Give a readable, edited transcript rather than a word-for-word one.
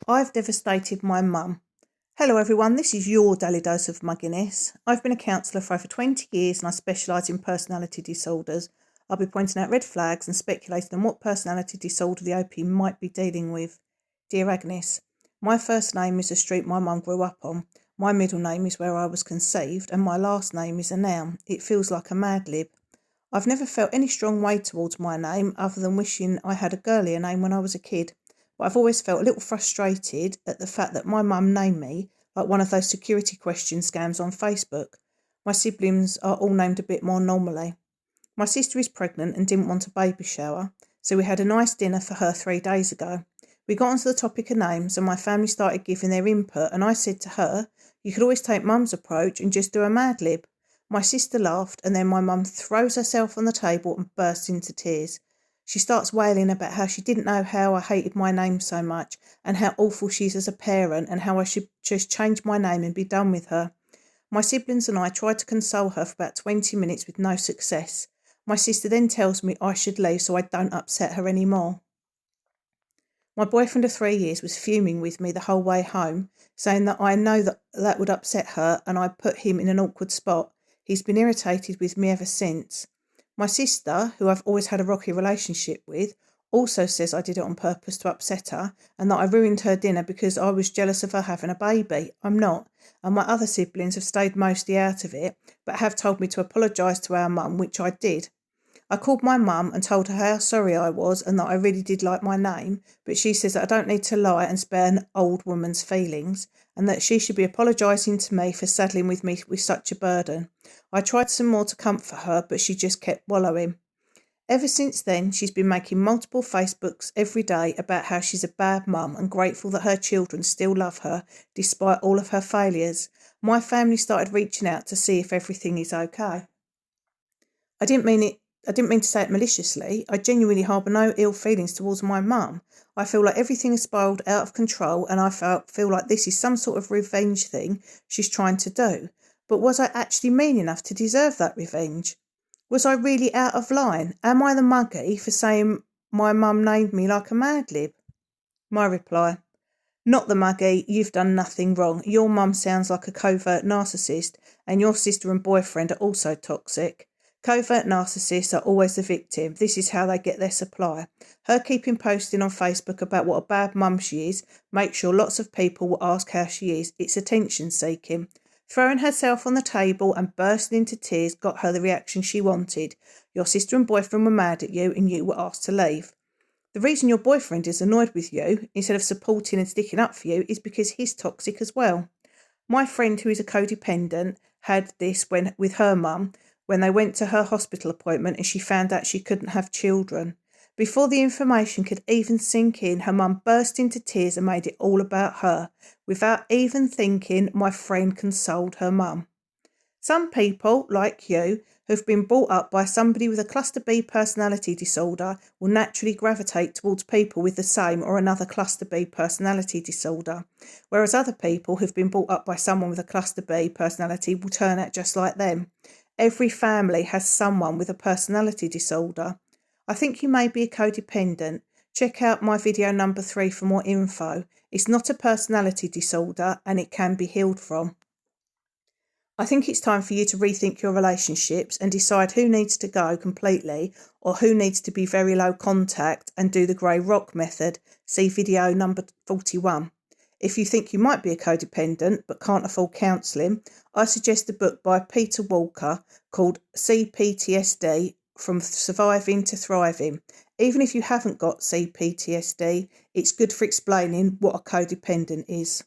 I've devastated my mum. Hello everyone, this is your daily dose of mugginess. I've been a counsellor for over 20 years and I specialise in personality disorders. I'll be pointing out red flags and speculating on what personality disorder the OP might be dealing with. Dear Agnes, my first name is the street my mum grew up on. My middle name is where I was conceived and my last name is a noun. It feels like a Mad Lib. I've never felt any strong way towards my name other than wishing I had a girlier name when I was a kid. But I've always felt a little frustrated at the fact that my mum named me like one of those security question scams on Facebook. My siblings are all named a bit more normally. My sister is pregnant and didn't want a baby shower, so we had a nice dinner for her 3 days ago. We got onto the topic of names and my family started giving their input and I said to her, you could always take mum's approach and just do a Mad Lib. My sister laughed and then my mum throws herself on the table and bursts into tears. She starts wailing about how she didn't know how I hated my name so much and how awful she is as a parent and how I should just change my name and be done with her. My siblings and I tried to console her for about 20 minutes with no success. My sister then tells me I should leave so I don't upset her anymore. My boyfriend of 3 years was fuming with me the whole way home, saying that I know that would upset her and I put him in an awkward spot. He's been irritated with me ever since. My sister, who I've always had a rocky relationship with, also says I did it on purpose to upset her and that I ruined her dinner because I was jealous of her having a baby. I'm not, and my other siblings have stayed mostly out of it, but have told me to apologise to our mum, which I did. I called my mum and told her how sorry I was and that I really did like my name, but she says that I don't need to lie and spare an old woman's feelings and that she should be apologising to me for saddling with me with such a burden. I tried some more to comfort her, but she just kept wallowing. Ever since then, she's been making multiple Facebooks every day about how she's a bad mum and grateful that her children still love her despite all of her failures. My family started reaching out to see if everything is okay. I didn't mean to say it maliciously. I genuinely harbour no ill feelings towards my mum. I feel like everything has spiralled out of control and I feel like this is some sort of revenge thing she's trying to do. But was I actually mean enough to deserve that revenge? Was I really out of line? Am I the Muggy for saying my mum named me like a Mad Lib? My reply: not the Muggy, you've done nothing wrong. Your mum sounds like a covert narcissist and your sister and boyfriend are also toxic. Covert narcissists are always the victim. This is how they get their supply. Her keeping posting on Facebook about what a bad mum she is makes sure lots of people will ask how she is. It's attention seeking. Throwing herself on the table and bursting into tears got her the reaction she wanted. Your sister and boyfriend were mad at you and you were asked to leave. The reason your boyfriend is annoyed with you, instead of supporting and sticking up for you, is because he's toxic as well. My friend, who is a codependent, had this with her mum when they went to her hospital appointment and she found out she couldn't have children. Before the information could even sink in, her mum burst into tears and made it all about her. Without even thinking, my friend consoled her mum. Some people, like you, who've been brought up by somebody with a cluster B personality disorder will naturally gravitate towards people with the same or another cluster B personality disorder, whereas other people who've been brought up by someone with a cluster B personality will turn out just like them. Every family has someone with a personality disorder. I think you may be a codependent. Check out my video number 3 for more info. It's not a personality disorder and it can be healed from. I think it's time for you to rethink your relationships and decide who needs to go completely or who needs to be very low contact and do the grey rock method. See video number 41. If you think you might be a codependent but can't afford counselling, I suggest a book by Peter Walker called PTSD, From Surviving to Thriving. Even if you haven't got PTSD, it's good for explaining what a codependent is.